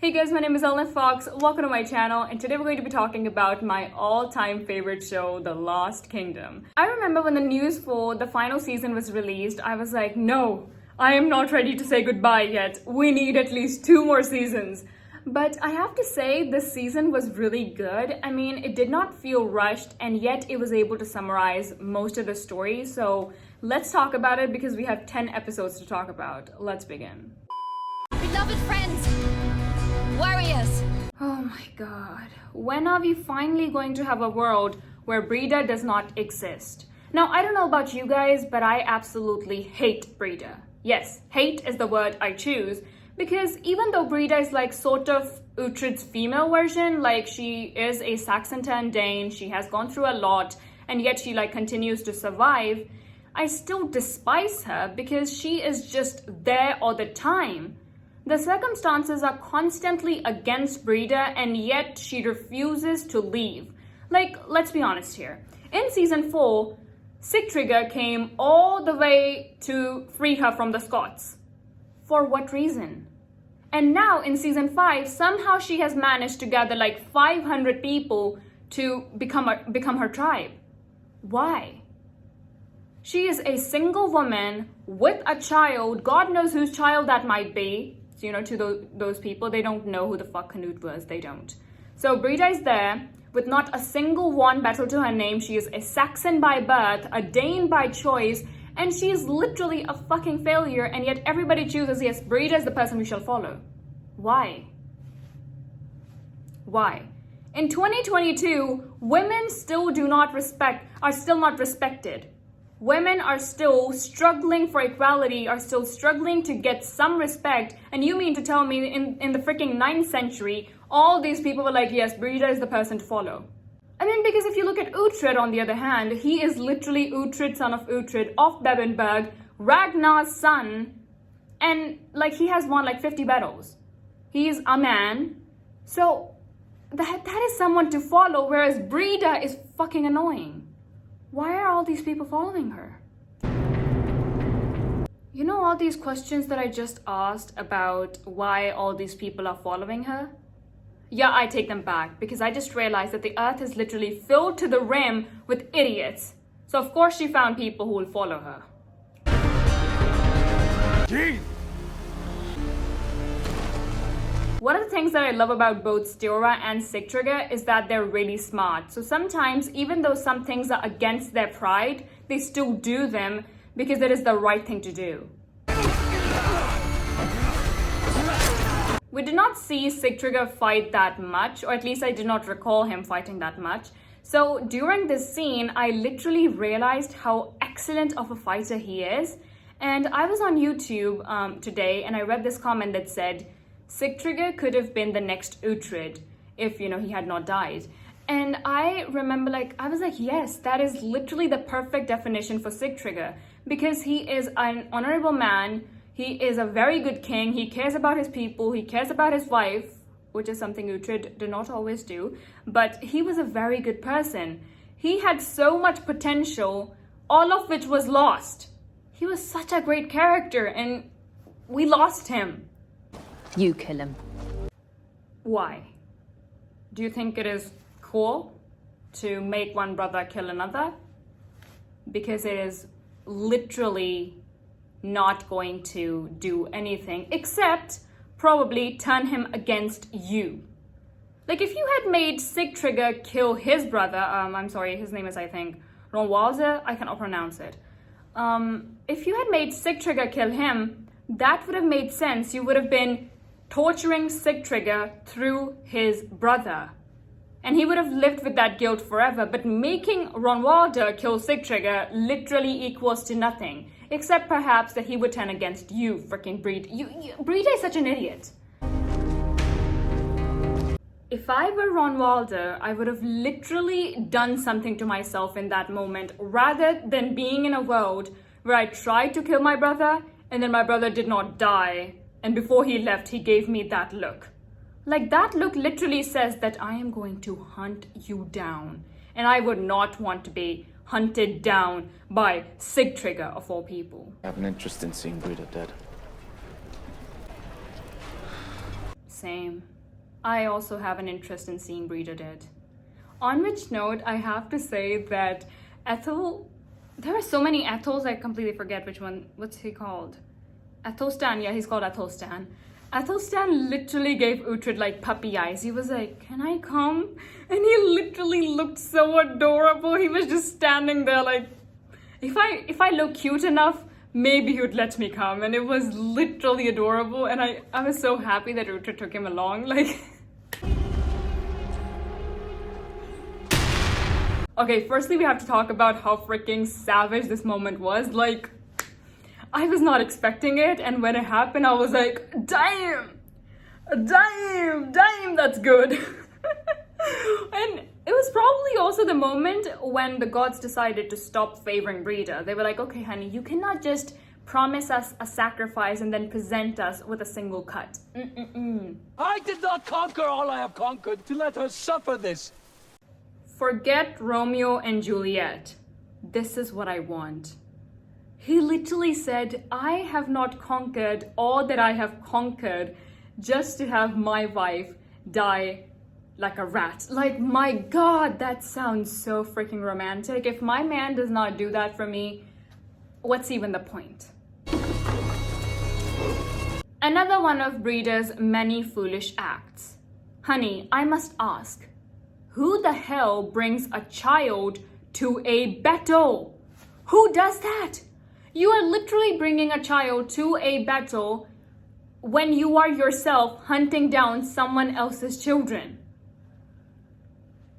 Hey guys, my name is Ellen Fox. Welcome to my channel, and today we're going to be talking about my all-time favorite show, The Lost Kingdom. I remember when the news for the final season was released, I was like, no, I am not ready to say goodbye yet. We need at least 2 more seasons. But I have to say, this season was really good. I mean, it did not feel rushed, and yet it was able to summarize most of the story. So let's talk about it because we have 10 episodes to talk about. Let's begin. Beloved friends, warriors. Oh my god. When are we finally going to have a world where Brida does not exist? Now, I don't know about you guys, but I absolutely hate Brida. Yes, hate is the word I choose, because even though Brida is like sort of Uhtred's female version, like she is a Saxon Dane, she has gone through a lot, and yet she like continues to survive, I still despise her because she is just there all the time. The circumstances are constantly against Brida, and yet she refuses to leave. Like, let's be honest here. In season 4, Sigtryggr came all the way to free her from the Scots. For what reason? And now in season 5, somehow she has managed to gather like 500 people to become her tribe. Why? She is a single woman with a child. God knows whose child that might be. You know, to those people, they don't know who the fuck Canute was. They don't. So Brida is there with not a single one battle to her name. She is a Saxon by birth, a Dane by choice, and she is literally a fucking failure, and yet everybody chooses, yes, Brida is the person we shall follow. Why? Why? In 2022, women are still not respected. Women are still struggling for equality, are still struggling to get some respect. And you mean to tell me in the freaking 9th century, all these people were like, yes, Brida is the person to follow. I mean, because if you look at Uhtred on the other hand, he is literally Uhtred, son of Uhtred, of Bebbanburg, Ragnar's son. And like he has won like 50 battles. He is a man. So that is someone to follow, whereas Brida is fucking annoying. Why are all these people following her? You know all these questions that I just asked about why all these people are following her? Yeah, I take them back because I just realized that the earth is literally filled to the rim with idiots. So of course she found people who will follow her. Jeez. One of the things that I love about both Steora and Sigtryggr is that they're really smart. So sometimes, even though some things are against their pride, they still do them because it is the right thing to do. We did not see Sigtryggr fight that much, or at least I did not recall him fighting that much. So during this scene, I literally realized how excellent of a fighter he is. And I was on YouTube today and I read this comment that said, Sigtryggr could have been the next Uhtred if, you know, he had not died. And I remember, I was like, yes, that is literally the perfect definition for Sigtryggr, because he is an honorable man, he is a very good king, he cares about his people, he cares about his wife, which is something Uhtred did not always do, but he was a very good person. He had so much potential, all of which was lost. He was such a great character, and we lost him. You kill him. Why? Do you think it is cool to make one brother kill another? Because it is literally not going to do anything except probably turn him against you. Like if you had made Sigtryggr kill his brother, I'm sorry, his name is, I think, Ronwalder, I cannot pronounce it. If you had made Sigtryggr kill him, that would have made sense. You would have been torturing Sigtryggr through his brother. And he would have lived with that guilt forever. But making Ronwalder kill Sigtryggr literally equals to nothing. Except perhaps that he would turn against you, freaking Brida. Brida is such an idiot. If I were Ronwalder, I would have literally done something to myself in that moment, rather than being in a world where I tried to kill my brother and then my brother did not die. And before he left, he gave me that look. Like that look literally says that I am going to hunt you down. And I would not want to be hunted down by Sigtryggr of all people. I have an interest in seeing Brida dead. Same. I also have an interest in seeing Breda dead. On which note, I have to say that Ethel, there are so many Ethels, I completely forget which one, what's he called? Ethelstan, yeah, he's called Ethelstan. Ethelstan literally gave Uhtred like puppy eyes. He was like, "Can I come?" And he literally looked so adorable. He was just standing there like, if I look cute enough, maybe he would let me come. And it was literally adorable. And I was so happy that Uhtred took him along. Like, okay, firstly we have to talk about how freaking savage this moment was. Like, I was not expecting it, and when it happened, I was like, damn, that's good. And it was probably also the moment when the gods decided to stop favoring Breda. They were like, okay, honey, you cannot just promise us a sacrifice and then present us with a single cut. I did not conquer all I have conquered to let her suffer this. Forget Romeo and Juliet. This is what I want. He literally said, I have not conquered all that I have conquered just to have my wife die like a rat. Like, my God, that sounds so freaking romantic. If my man does not do that for me, what's even the point? Another one of Breda's many foolish acts. Honey, I must ask, who the hell brings a child to a battle? Who does that? You are literally bringing a child to a battle when you are yourself hunting down someone else's children.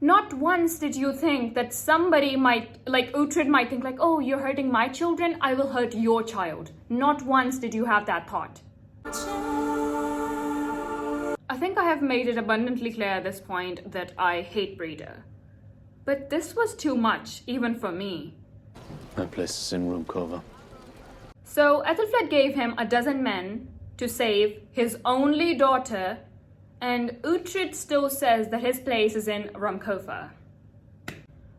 Not once did you think that somebody might, like Uhtred might think like, oh, you're hurting my children, I will hurt your child. Not once did you have that thought. I think I have made it abundantly clear at this point that I hate Breda. But this was too much, even for me. My place is in room cover. So Ethelflaed gave him 12 men to save his only daughter, and Uhtred still says that his place is in Rumcofa.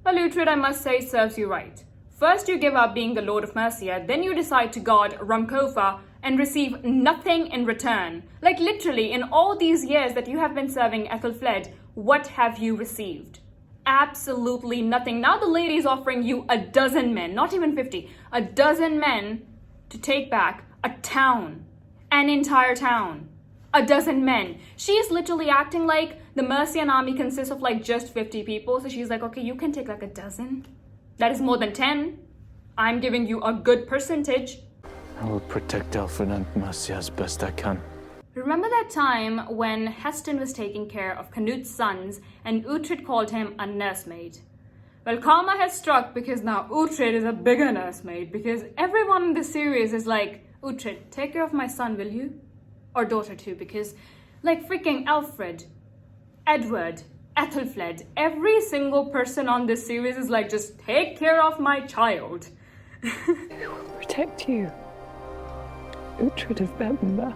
Well, Uhtred, I must say, serves you right. First you give up being the Lord of Mercia, then you decide to guard Rumcofa and receive nothing in return. Like, literally, in all these years that you have been serving Ethelflaed, what have you received? Absolutely nothing. Now the lady is offering you 12 men, not even 50, 12 men to take back a town, an entire town, 12 men. She is literally acting like the Mercian army consists of like just 50 people. So she's like, okay, you can take like 12. That is more than 10. I'm giving you a good percentage. I will protect Alfred and Mercia as best I can. Remember that time when Heston was taking care of Canut's sons and Uhtred called him a nursemaid? Well, karma has struck because now Uhtred is a bigger nursemaid, because everyone in this series is like, Uhtred, take care of my son, will you? Or daughter too, because like freaking Alfred, Edward, Ethelflaed, every single person on this series is like, just take care of my child. Who will protect you? Uhtred of Bebbanburg.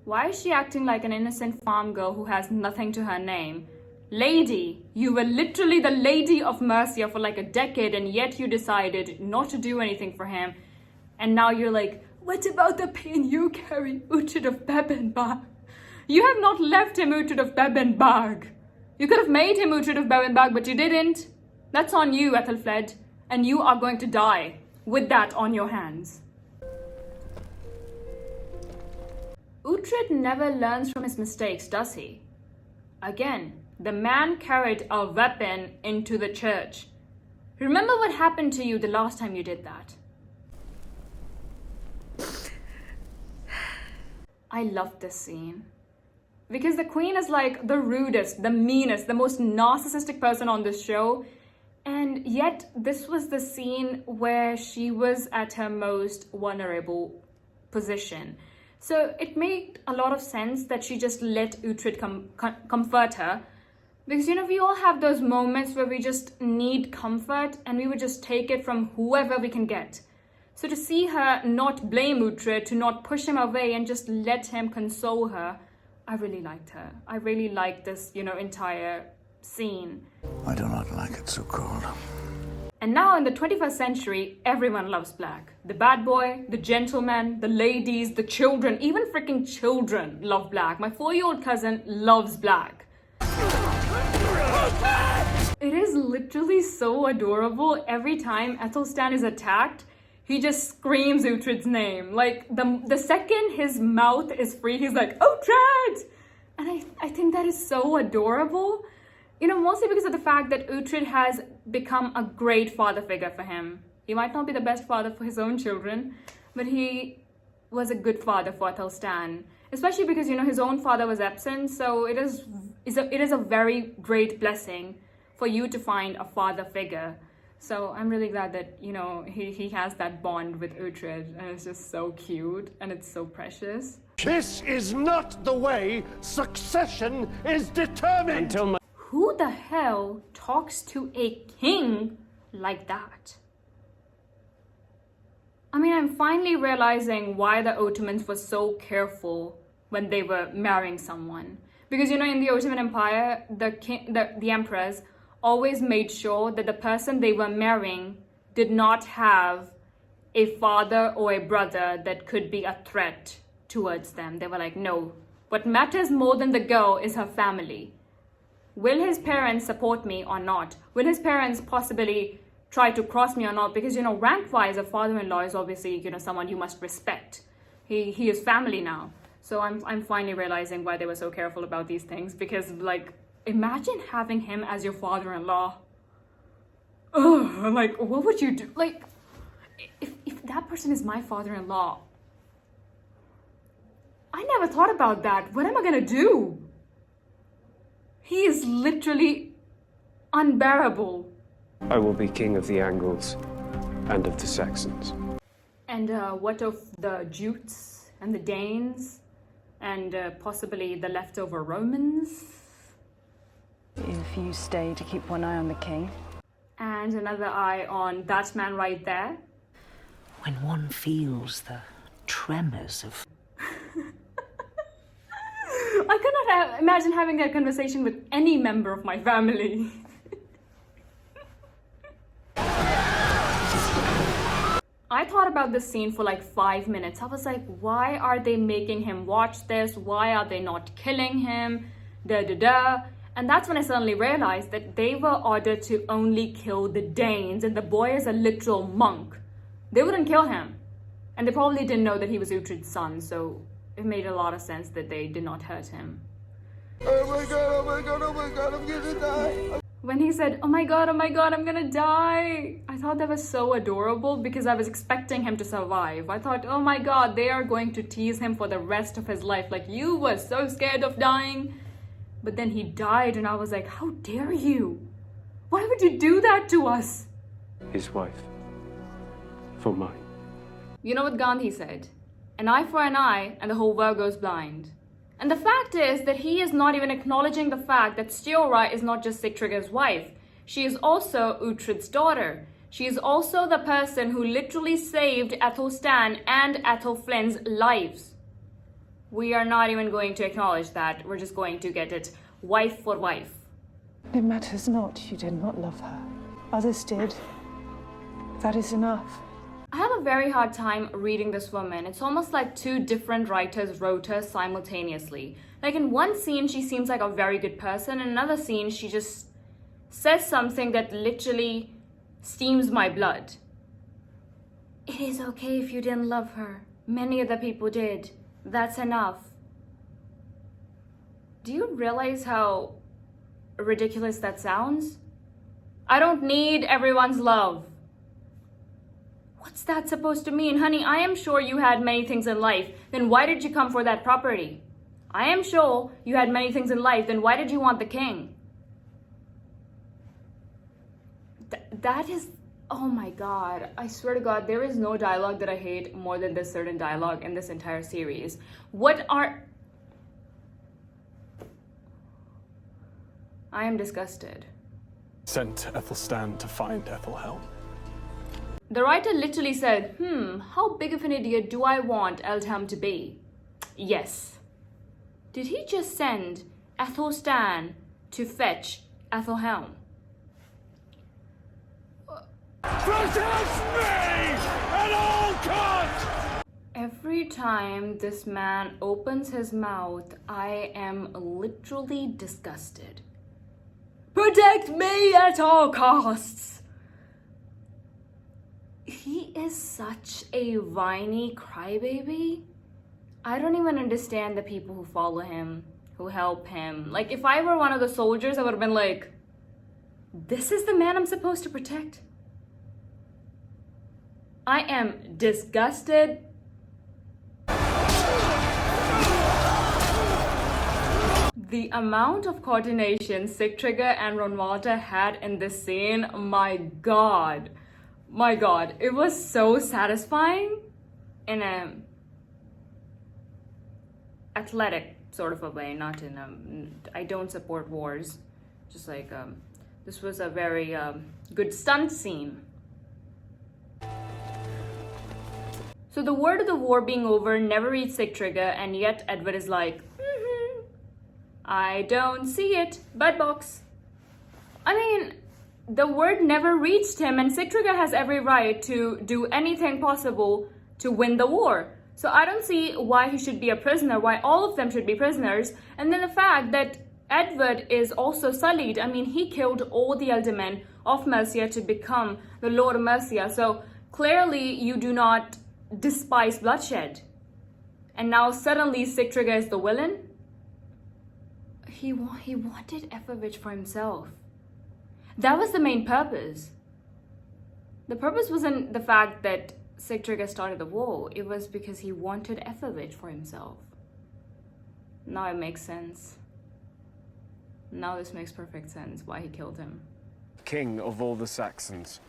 Why is she acting like an innocent farm girl who has nothing to her name? Lady, you were literally the Lady of Mercia for like a decade, and yet you decided not to do anything for him. And now you're like, what about the pain you carry, Uhtred of Bebbanburg? You have not left him Uhtred of Bebbanburg. You could have made him Uhtred of Bebbanburg, but you didn't. That's on you, Ethelflaed, and you are going to die with that on your hands. Uhtred never learns from his mistakes, does he? Again, the man carried a weapon into the church. Remember what happened to you the last time you did that. I love this scene. Because the queen is like the rudest, the meanest, the most narcissistic person on this show. And yet this was the scene where she was at her most vulnerable position. So it made a lot of sense that she just let Uhtred comfort her. Because, you know, we all have those moments where we just need comfort and we would just take it from whoever we can get. So to see her not blame Uhtred, to not push him away and just let him console her, I really liked her. I really liked this, entire scene. I do not like it so cold. And now in the 21st century, everyone loves black. The bad boy, the gentleman, the ladies, the children, even freaking children love black. My 4-year-old cousin loves black. It is literally so adorable. Every time Ethelstan is attacked, he just screams Uhtred's name. Like, the second his mouth is free, he's like, Uhtred! And I think that is so adorable. You know, mostly because of the fact that Uhtred has become a great father figure for him. He might not be the best father for his own children, but he was a good father for Ethelstan. Especially because, you know, his own father was absent, so it is a very great blessing for you to find a father figure. So I'm really glad that, you know, he has that bond with Uhtred, and it's just so cute and it's so precious. This is not the way succession is determined. Who the hell talks to a king like that? I mean, I'm finally realizing why the Ottomans were so careful when they were marrying someone. Because, you know, in the Ottoman Empire, the emperors always made sure that the person they were marrying did not have a father or a brother that could be a threat towards them. They were like, no, what matters more than the girl is her family. Will his parents support me or not? Will his parents possibly try to cross me or not? Because, you know, rank-wise, a father-in-law is obviously, you know, someone you must respect. He is family now. So I'm finally realizing why they were so careful about these things. Because, like, imagine having him as your father-in-law. Ugh, like, what would you do? Like, if that person is my father-in-law, I never thought about that. What am I gonna do? He is literally unbearable. I will be king of the Angles and of the Saxons. And what of the Jutes and the Danes and possibly the leftover Romans? If you stay to keep one eye on the king. And another eye on that man right there. When one feels the tremors of... I could not imagine having that conversation with any member of my family. I thought about this scene for like 5 minutes. I was like, why are they making him watch this? Why are they not killing him? And that's when I suddenly realized that they were ordered to only kill the Danes, and the boy is a literal monk. They wouldn't kill him. And they probably didn't know that he was Uhtred's son, so it made a lot of sense that they did not hurt him. Oh my god, oh my god, oh my god, I'm gonna die. When he said, oh my god, I'm gonna die, I thought that was so adorable because I was expecting him to survive. I thought, oh my god, they are going to tease him for the rest of his life. Like, you were so scared of dying. But then he died and I was like, how dare you? Why would you do that to us? His wife. For mine. You know what Gandhi said? An eye for an eye and the whole world goes blind. And the fact is that he is not even acknowledging the fact that Stiora is not just Sigtrygg's wife. She is also Uhtred's daughter. She is also the person who literally saved Athelstan and Athelflaed's lives. We are not even going to acknowledge that. We're just going to get it wife for wife. It matters not. You did not love her. Others did. That is enough. I have a very hard time reading this woman. It's almost like two different writers wrote her simultaneously. Like, in one scene, she seems like a very good person. In another scene, she just says something that literally steams my blood. It is okay if you didn't love her. Many other people did. That's enough. Do you realize how ridiculous that sounds? I don't need everyone's love. What's that supposed to mean? Honey, I am sure you had many things in life. Then why did you come for that property? I am sure you had many things in life. Then why did you want the king? That is... Oh my god. I swear to god, there is no dialogue that I hate more than this certain dialogue in this entire series. What are... I am disgusted. Sent Ethelstan to find Ethelhelm. The writer literally said, how big of an idiot do I want Eldhelm to be? Yes. Did he just send Athelstan to fetch Ethelhelm? Protect me at all costs! Every time this man opens his mouth, I am literally disgusted. Protect me at all costs! He is such a whiny crybaby. I don't even understand the people who follow him, who help him. Like, if I were one of the soldiers, I would have been like, this is the man I'm supposed to protect? I am disgusted. The amount of coordination Sigtrygger and Ronwalter had in this scene, my god. My god, it was so satisfying in a athletic sort of a way, not in a, I don't support wars. Just like, this was a very good stunt scene. So the word of the war being over never reached Sigtrygger, and yet Edward is like, I don't see it, bud box. I mean, the word never reached him, and Sigtrygger has every right to do anything possible to win the war. So I don't see why he should be a prisoner, why all of them should be prisoners. And then the fact that Edward is also sullied. I mean, he killed all the aldermen of Mercia to become the Lord of Mercia. So clearly you do not despise bloodshed. And now suddenly Sigtrygger is the villain? He wanted Efferwich for himself. That was the main purpose. The purpose wasn't the fact that Sigtrygger started the war. It was because he wanted Efferwich for himself. Now it makes sense. Now this makes perfect sense why he killed him. King of all the Saxons.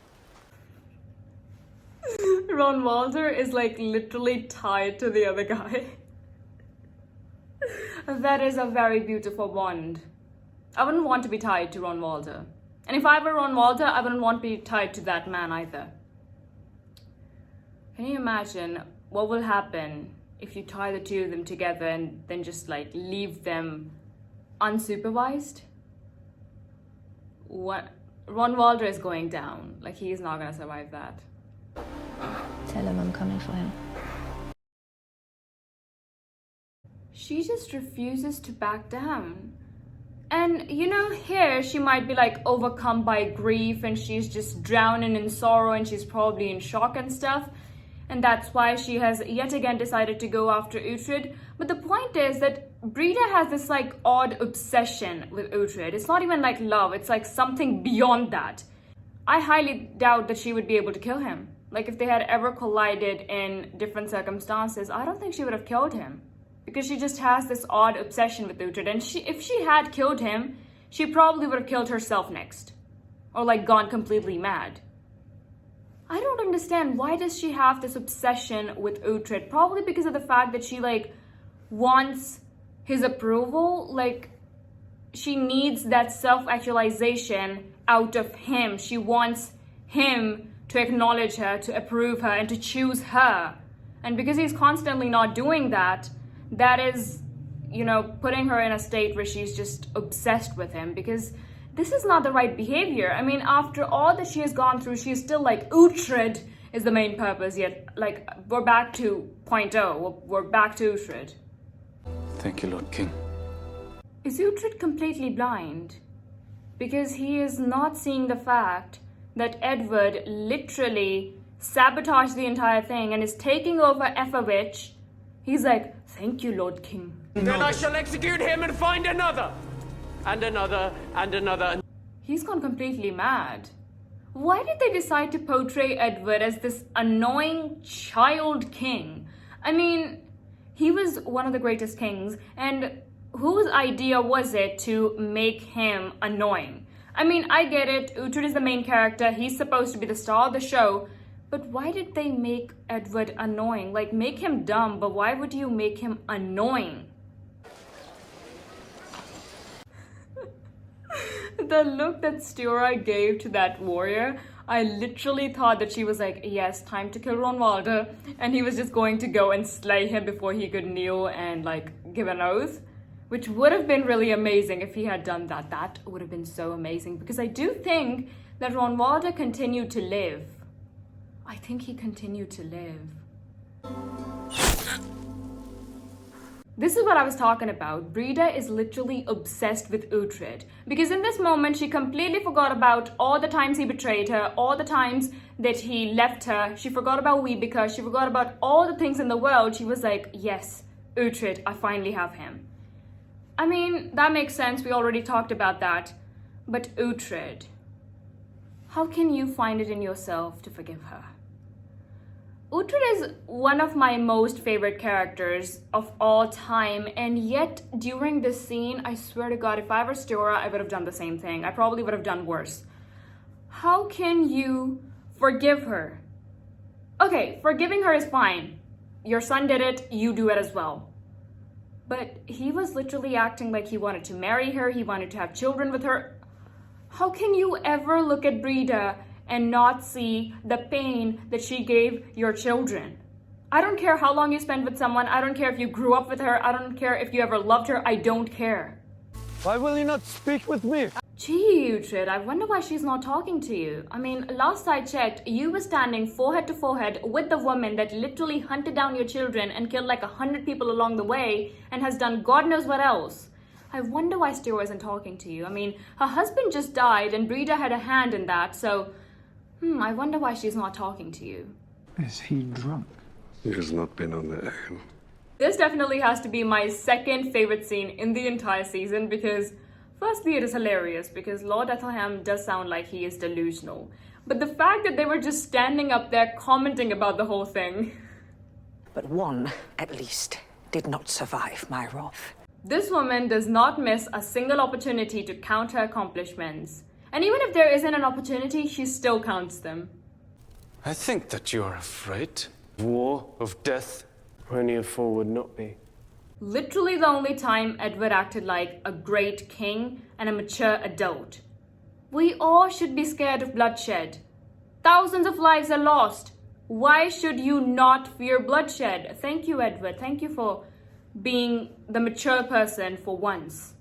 Ronwalter is like literally tied to the other guy. That is a very beautiful bond. I wouldn't want to be tied to Ronwalter. And if I were Ronwalter, I wouldn't want to be tied to that man either. Can you imagine what will happen if you tie the two of them together and then just like leave them unsupervised? What? Ronwalter is going down. Like, he is not going to survive that. Tell him I'm coming for him. She just refuses to back down. And, you know, here she might be like overcome by grief and she's just drowning in sorrow and she's probably in shock and stuff. And that's why she has yet again decided to go after Uhtred. But the point is that Brida has this like odd obsession with Uhtred. It's not even like love, it's like something beyond that. I highly doubt that she would be able to kill him. Like, if they had ever collided in different circumstances, I don't think she would have killed him. Because she just has this odd obsession with Uhtred. And if she had killed him, she probably would have killed herself next. Or like gone completely mad. I don't understand, why does she have this obsession with Uhtred? Probably because of the fact that she like wants his approval. Like, she needs that self-actualization out of him. She wants him to acknowledge her, to approve her, and to choose her. And because he's constantly not doing that, that is, you know, putting her in a state where she's just obsessed with him, because this is not the right behavior. I mean, after all that she has gone through, she's still like, Uhtred is the main purpose, yet, like, we're back to point oh, we're back to Uhtred. Thank you, Lord King. Is Uhtred completely blind? Because he is not seeing the fact that Edward literally sabotaged the entire thing and is taking over Efferwich. He's like, thank you, Lord King. Then I shall execute him and find another. And another, and another. He's gone completely mad. Why did they decide to portray Edward as this annoying child king? I mean, he was one of the greatest kings, and whose idea was it to make him annoying? I mean, I get it, Uhtred is the main character, he's supposed to be the star of the show, but why did they make Edward annoying? Like, make him dumb, but why would you make him annoying? The look that Stura gave to that warrior, I literally thought that she was like, yes, time to kill Ronwalder, and he was just going to go and slay him before he could kneel and like give an oath, which would have been really amazing if he had done that. That would have been so amazing, because I do think that Ronwalder continued to live. I think he continued to live. This is what I was talking about. Brida is literally obsessed with Uhtred because in this moment she completely forgot about all the times he betrayed her, all the times that he left her. She forgot about Weebika. She forgot about all the things in the world. She was like, yes, Uhtred, I finally have him. I mean, that makes sense. We already talked about that. But Uhtred, how can you find it in yourself to forgive her? Uhtred is one of my most favorite characters of all time, and yet during this scene, I swear to God, if I were Stora, I would have done the same thing. I probably would have done worse. How can you forgive her? Okay, forgiving her is fine. Your son did it, you do it as well. But he was literally acting like he wanted to marry her, he wanted to have children with her. How can you ever look at Brida and not see the pain that she gave your children? I don't care how long you spend with someone. I don't care if you grew up with her. I don't care if you ever loved her. I don't care. Why will you not speak with me? Gee, Uhtred, I wonder why she's not talking to you. I mean, last I checked, you were standing forehead to forehead with the woman that literally hunted down your children and killed like 100 people along the way and has done God knows what else. I wonder why Stora isn't talking to you. I mean, her husband just died and Brida had a hand in that, so I wonder why she's not talking to you. Is he drunk? He has not been on the own. This definitely has to be my second favorite scene in the entire season because firstly, it is hilarious because Lord Ethelham does sound like he is delusional. But the fact that they were just standing up there commenting about the whole thing. But one, at least, did not survive my wrath. This woman does not miss a single opportunity to count her accomplishments. And even if there isn't an opportunity, she still counts them. I think that you are afraid. War, of death. Only a fool would not be. Literally the only time Edward acted like a great king and a mature adult. We all should be scared of bloodshed. Thousands of lives are lost. Why should you not fear bloodshed? Thank you, Edward. Thank you for being the mature person for once.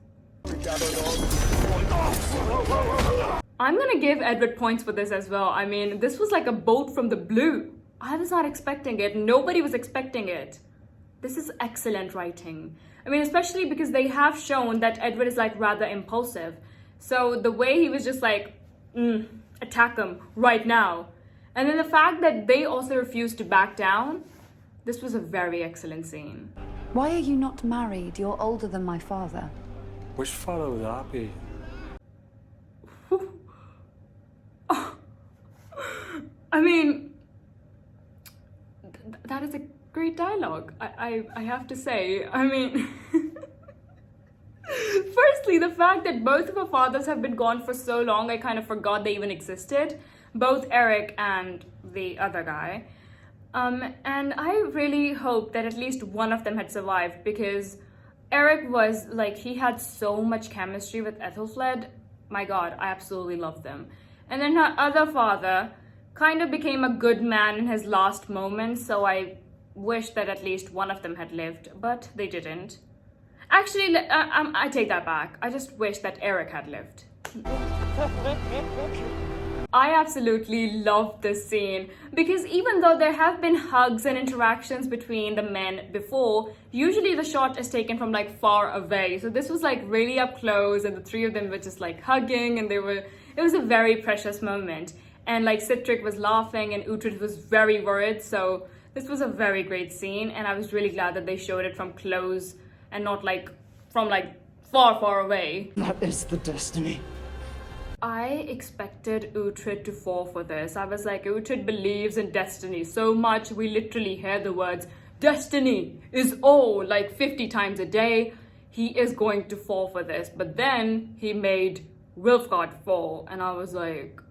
I'm gonna give Edward points for this as well. I mean, this was like a bolt from the blue. I was not expecting it. Nobody was expecting it. This is excellent writing. I mean, especially because they have shown that Edward is like rather impulsive. So the way he was just like, attack him right now. And then the fact that they also refused to back down, this was a very excellent scene. Why are you not married? You're older than my father. Which father would that be? I mean, that is a great dialogue, I have to say. I mean, firstly, the fact that both of our fathers have been gone for so long, I kind of forgot they even existed. Both Eric and the other guy. And I really hope that at least one of them had survived because Eric was like, he had so much chemistry with Ethelfled. My God, I absolutely loved them. And then her other father kind of became a good man in his last moments, so I wish that at least one of them had lived, but they didn't. Actually, I take that back. I just wish that Eric had lived. I absolutely loved this scene because even though there have been hugs and interactions between the men before, usually the shot is taken from like far away. So this was like really up close and the three of them were just like hugging and it was a very precious moment. And like Sihtric was laughing and Uhtred was very worried. So this was a very great scene and I was really glad that they showed it from close and not like from like far, far away. That is the destiny. I expected Uhtred to fall for this. I was like, Uhtred believes in destiny so much. We literally hear the words, destiny is all, like 50 times a day. He is going to fall for this. But then he made Wilfgard fall. And I was like,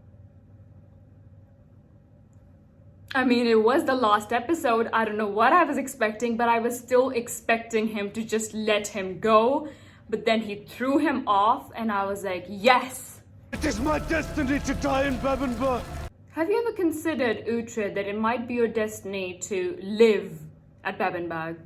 I mean, it was the last episode. I don't know what I was expecting, but I was still expecting him to just let him go. But then he threw him off and I was like, yes. It is my destiny to die in Bebbanburg. Have you ever considered, Uhtred, that it might be your destiny to live at Bebbanburg?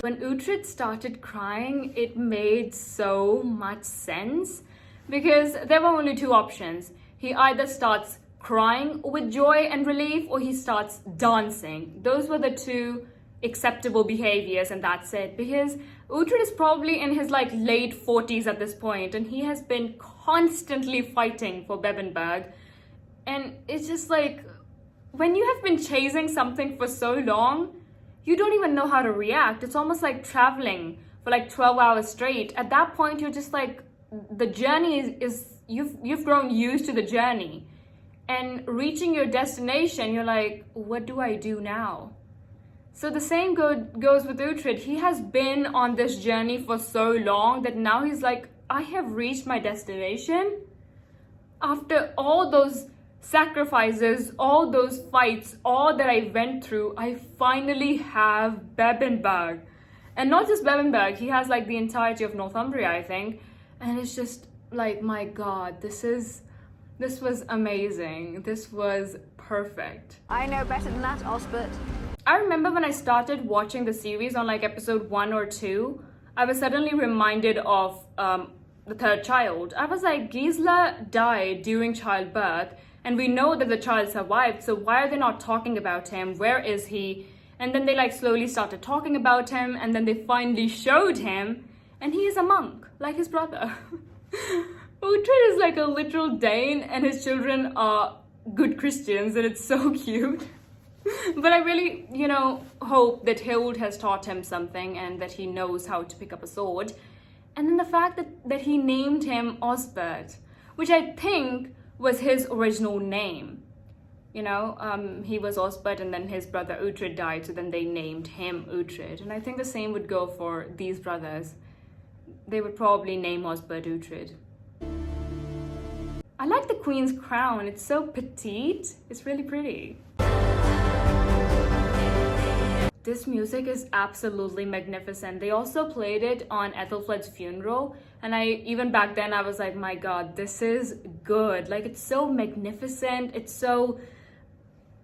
When Uhtred started crying, it made so much sense because there were only two options. He either starts crying with joy and relief, or he starts dancing. Those were the two acceptable behaviors, and that's it. Because Uhtred is probably in his like late 40s at this point, and he has been constantly fighting for Bebbanburg. And it's just like, when you have been chasing something for so long, you don't even know how to react. It's almost like traveling for like 12 hours straight. At that point, you're just like, the journey is you've grown used to the journey. And reaching your destination, you're like, what do I do now? So the same goes with Uhtred. He has been on this journey for so long that now he's like, I have reached my destination. After all those sacrifices, all those fights, all that I went through, I finally have Bebbanburg. And not just Bebbanburg, he has like the entirety of Northumbria, I think. And it's just like, my God, this was amazing. This was perfect. I know better than that, Osbert. I remember when I started watching the series on like episode 1 or 2, I was suddenly reminded of the third child. I was like, Gisela died during childbirth, and we know that the child survived, so why are they not talking about him? Where is he? And then they like slowly started talking about him, and then they finally showed him, and he is a monk, like his brother. Uhtred is like a literal Dane, and his children are good Christians, and it's so cute. But I really, hope that Hild has taught him something and that he knows how to pick up a sword. And then the fact that he named him Osbert, which I think was his original name. He was Osbert, and then his brother Uhtred died, so then they named him Uhtred. And I think the same would go for these brothers. They would probably name Osbert Uhtred. I like the queen's crown. It's so petite. It's really pretty. This music is absolutely magnificent. They also played it on Ethelflaed's funeral, and even back then I was like, my God, this is good. Like, it's so magnificent, it's so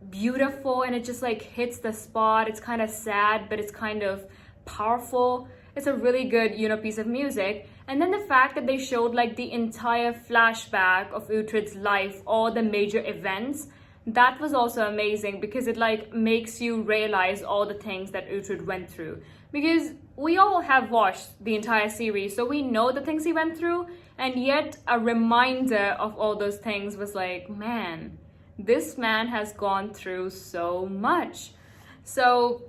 beautiful, and it just like hits the spot. It's kind of sad, but it's kind of powerful. It's a really good, piece of music. And then the fact that they showed like the entire flashback of Uhtred's life, all the major events, that was also amazing, because it like makes you realize all the things that Uhtred went through. Because we all have watched the entire series, so we know the things he went through, and yet a reminder of all those things was like, man, this man has gone through so much. So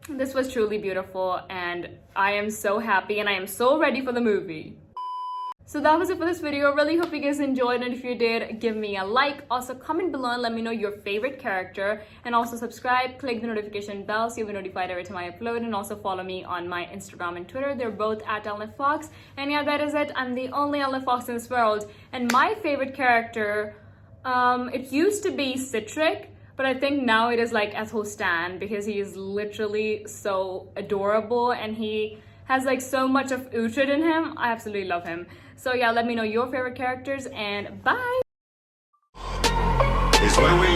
this was truly beautiful, and I am so happy, and I am so ready for the movie. So that was it for this video. Really hope you guys enjoyed, and if you did, give me a like. Also comment below and let me know your favorite character, and also subscribe, click the notification bell so you'll be notified every time I upload, and also follow me on my Instagram and Twitter. They're both at @ElnaFox. And yeah, that is it. I'm the only Elna Fox in this world, and my favorite character, it used to be Citric, but I think now it is like Ethelstan, because he is literally so adorable, and he has like so much of Uhtred in him. I absolutely love him. So yeah, let me know your favorite characters, and bye! Is when we